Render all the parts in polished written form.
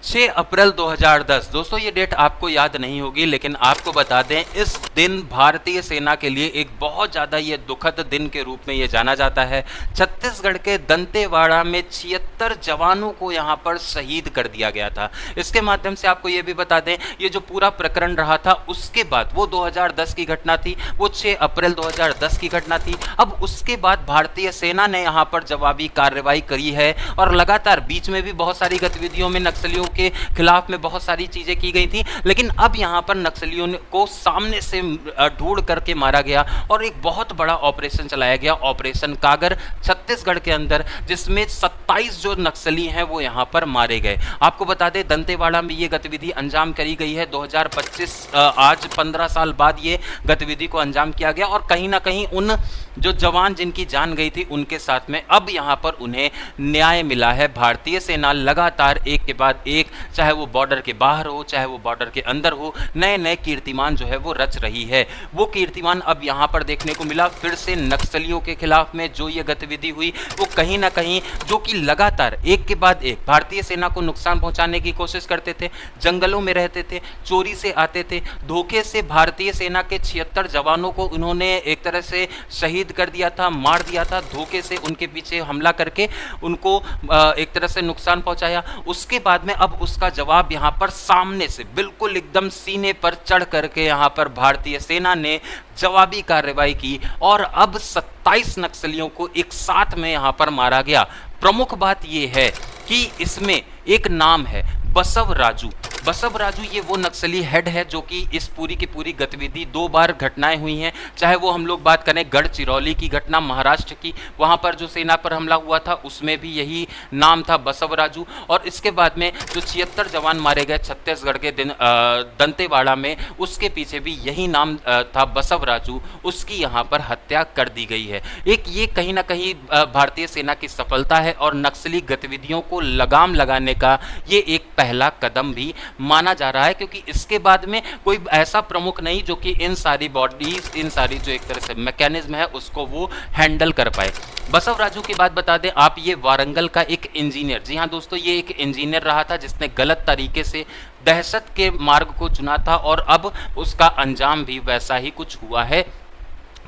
6 अप्रैल 2010। दोस्तों ये डेट आपको याद नहीं होगी, लेकिन आपको बता दें इस दिन भारतीय सेना के लिए एक बहुत ज़्यादा ये दुखद दिन के रूप में ये जाना जाता है। छत्तीसगढ़ के दंतेवाड़ा में 76 जवानों को यहाँ पर शहीद कर दिया गया था। इसके माध्यम से आपको ये भी बता दें ये जो पूरा प्रकरण रहा था उसके बाद वो 2010 की घटना थी, वो 6 अप्रैल 2010 की घटना थी। अब उसके बाद भारतीय सेना ने यहाँ पर जवाबी कार्रवाई करी है और लगातार बीच में भी बहुत सारी गतिविधियों में नक्सलियों के खिलाफ में बहुत सारी चीजें की गई थी, लेकिन अब यहां पर नक्सलियों को सामने से ढूंढ करके मारा गया और एक बहुत बड़ा ऑपरेशन चलाया गया, ऑपरेशन कागर, छत्तीसगढ़ के अंदर, जिसमें 27 जो नक्सली हैं वो यहां पर मारे गए। आपको बता दें दंतेवाड़ा में ये गतिविधि अंजाम करी गई है 2025, आज 15 साल बाद ये गतिविधि को अंजाम किया गया और कहीं ना कहीं उन जो जवान जिनकी जान गई थी उनके साथ में अब यहां पर उन्हें न्याय मिला है। भारतीय सेना लगातार एक के बाद एक, चाहे वो बॉर्डर के बाहर हो चाहे वो बॉर्डर के अंदर हो, नए नए कीर्तिमान जो है वो रच रही है। वो कीर्तिमान अब यहां पर देखने को मिला फिर से नक्सलियों के खिलाफ में जो ये गतिविधि हुई वो कहीं ना कहीं जो कि लगातार एक के बाद एक भारतीय सेना को नुकसान पहुंचाने की कोशिश करते थे, जंगलों में रहते थे, चोरी से आते थे, धोखे से भारतीय सेना के 76 जवानों को उन्होंने एक तरह से शहीद कर दिया था, मार दिया था, धोखे से उनके पीछे हमला करके उनको एक तरह से नुकसान पहुंचाया। उसके बाद में अब उसका जवाब यहां पर सामने से बिल्कुल एकदम सीने पर चढ़ करके यहां पर भारतीय सेना ने जवाबी कार्रवाई की और अब 27 नक्सलियों को एक साथ में यहां पर मारा गया। प्रमुख बात यह है कि इसमें एक नाम है बसव राजू। बसव राजू ये वो नक्सली हेड है जो कि इस पूरी की पूरी गतिविधि 2 बार घटनाएं हुई हैं, चाहे वो हम लोग बात करें गढ़चिरौली की घटना महाराष्ट्र की, वहां पर जो सेना पर हमला हुआ था उसमें भी यही नाम था बसव राजू, और इसके बाद में जो 76 जवान मारे गए छत्तीसगढ़ के दंतेवाड़ा में उसके पीछे भी यही नाम था बसव राजू, उसकी यहाँ पर हत्या कर दी गई है। एक ये कहीं ना कहीं भारतीय सेना की सफलता है और नक्सली गतिविधियों को लगाम लगाने का ये एक पहला कदम भी माना जा रहा है, क्योंकि इसके बाद में कोई ऐसा प्रमुख नहीं जो कि इन सारी बॉडीज, इन सारी जो एक तरह से मैकेनिज्म है उसको वो हैंडल कर पाए। बसव राजू की बात बता दें आप, ये वारंगल का एक इंजीनियर, जी हाँ दोस्तों ये एक इंजीनियर रहा था जिसने गलत तरीके से दहशत के मार्ग को चुना था और अब उसका अंजाम भी वैसा ही कुछ हुआ है,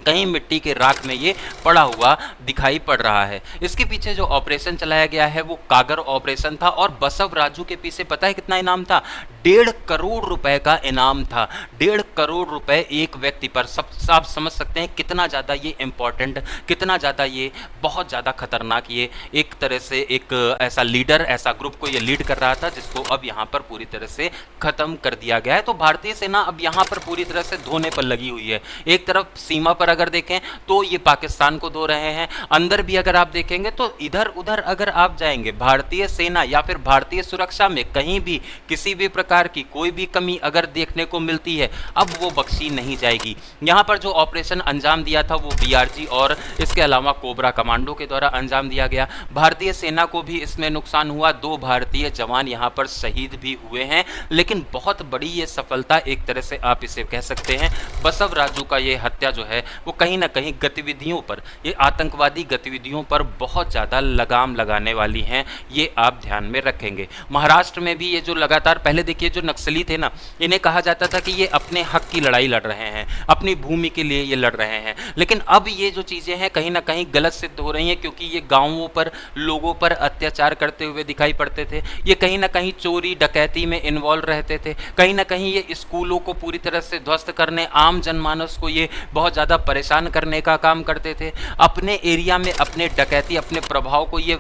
कहीं मिट्टी के राख में ये पड़ा हुआ दिखाई पड़ रहा है। इसके पीछे जो ऑपरेशन चलाया गया है वो कागर ऑपरेशन था और बसव राजू के पीछे पता है कितना इनाम था? 1.5 करोड़ रुपए का इनाम था। 1.5 करोड़ रुपए एक व्यक्ति पर। सब आप समझ सकते हैं कितना ज़्यादा ये इम्पोर्टेंट, कितना ज़्यादा ये बहुत ज़्यादा खतरनाक, ये एक तरह से एक ऐसा लीडर, ऐसा ग्रुप को ये लीड कर रहा था जिसको अब यहाँ पर पूरी तरह से ख़त्म कर दिया गया है। तो भारतीय सेना अब यहाँ पर पूरी तरह से धोने पर लगी हुई है। एक तरफ सीमा पर अगर देखें तो ये पाकिस्तान को धो रहे हैं, अंदर भी अगर आप देखेंगे तो इधर उधर अगर आप जाएंगे भारतीय सेना या फिर भारतीय सुरक्षा में कहीं भी किसी भी प्रकार की कोई भी कमी अगर देखने को मिलती है अब वो बख्शी नहीं जाएगी। यहाँ पर जो ऑपरेशन अंजाम दिया था वो बीआरजी और इसके अलावा कोबरा कमांडो के द्वारा अंजाम दिया गया। भारतीय सेना को भी इसमें नुकसान हुआ, 2 भारतीय जवान यहाँ पर शहीद भी हुए हैं, लेकिन बहुत बड़ी ये सफलता एक तरह से आप इसे कह सकते हैं। बसव राजू का ये हत्या जो है वो कहीं ना कहीं गतिविधियों पर, ये आतंकवादी गतिविधियों पर बहुत ज़्यादा लगाम लगाने वाली हैं, ये आप ध्यान में रखेंगे। महाराष्ट्र में भी ये जो लगातार, पहले देखिए जो नक्सली थे ना, इन्हें कहा जाता था कि ये अपने हक की लड़ाई लड़ रहे हैं, अपनी भूमि के लिए ये लड़ रहे हैं, लेकिन अब ये जो चीज़ें हैं कहीं ना कहीं गलत सिद्ध हो रही हैं, क्योंकि ये गाँवों पर लोगों पर अत्याचार करते हुए दिखाई पड़ते थे, ये कहीं ना कहीं चोरी डकैती में इन्वॉल्व रहते थे, कहीं ना कहीं ये स्कूलों को पूरी तरह से ध्वस्त करने, आम जनमानस को ये बहुत ज़्यादा परेशान करने का काम करते थे, अपने एरिया में अपने डकैती, अपने प्रभाव को ये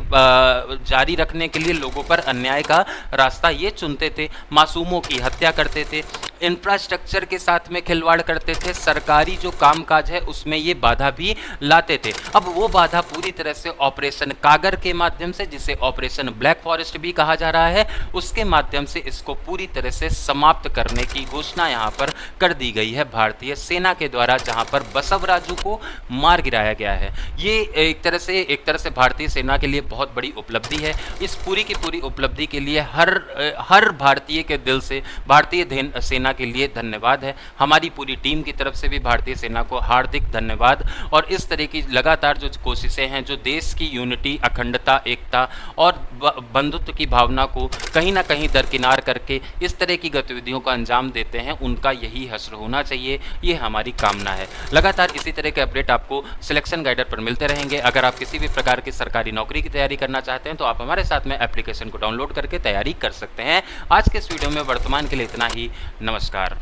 जारी रखने के लिए लोगों पर अन्याय का रास्ता ये चुनते थे, मासूमों की हत्या करते थे, इंफ्रास्ट्रक्चर के साथ में खिलवाड़ करते थे, सरकारी जो कामकाज है उसमें ये बाधा भी लाते थे। अब वो बाधा पूरी तरह से ऑपरेशन कागर के माध्यम से, जिसे ऑपरेशन ब्लैक फॉरेस्ट भी कहा जा रहा है, उसके माध्यम से इसको पूरी तरह से समाप्त करने की घोषणा यहाँ पर कर दी गई है भारतीय सेना के द्वारा, जहाँ पर बसव राजू को मार गिराया गया है। ये एक तरह से भारतीय सेना के लिए बहुत बड़ी उपलब्धि है। इस पूरी की पूरी उपलब्धि के लिए हर भारतीय के दिल से भारतीय सेना सेना के लिए धन्यवाद है। हमारी पूरी टीम की तरफ से भी भारतीय सेना को हार्दिक धन्यवाद। और इस तरह की लगातार जो कोशिशें हैं, जो देश की यूनिटी, अखंडता, एकता और बंधुत्व की भावना को कहीं ना कहीं दरकिनार करके इस तरह की गतिविधियों का अंजाम देते हैं, उनका यही हश्र होना चाहिए, ये हमारी कामना है। लगातार इसी तरह के अपडेट आपको सिलेक्शन गाइडर पर मिलते रहेंगे। अगर आप किसी भी प्रकार की सरकारी नौकरी की तैयारी करना चाहते हैं तो आप हमारे साथ में एप्लीकेशन को डाउनलोड करके तैयारी कर सकते हैं। आज के इस वीडियो में वर्तमान के लिए इतना ही। नमस्कार।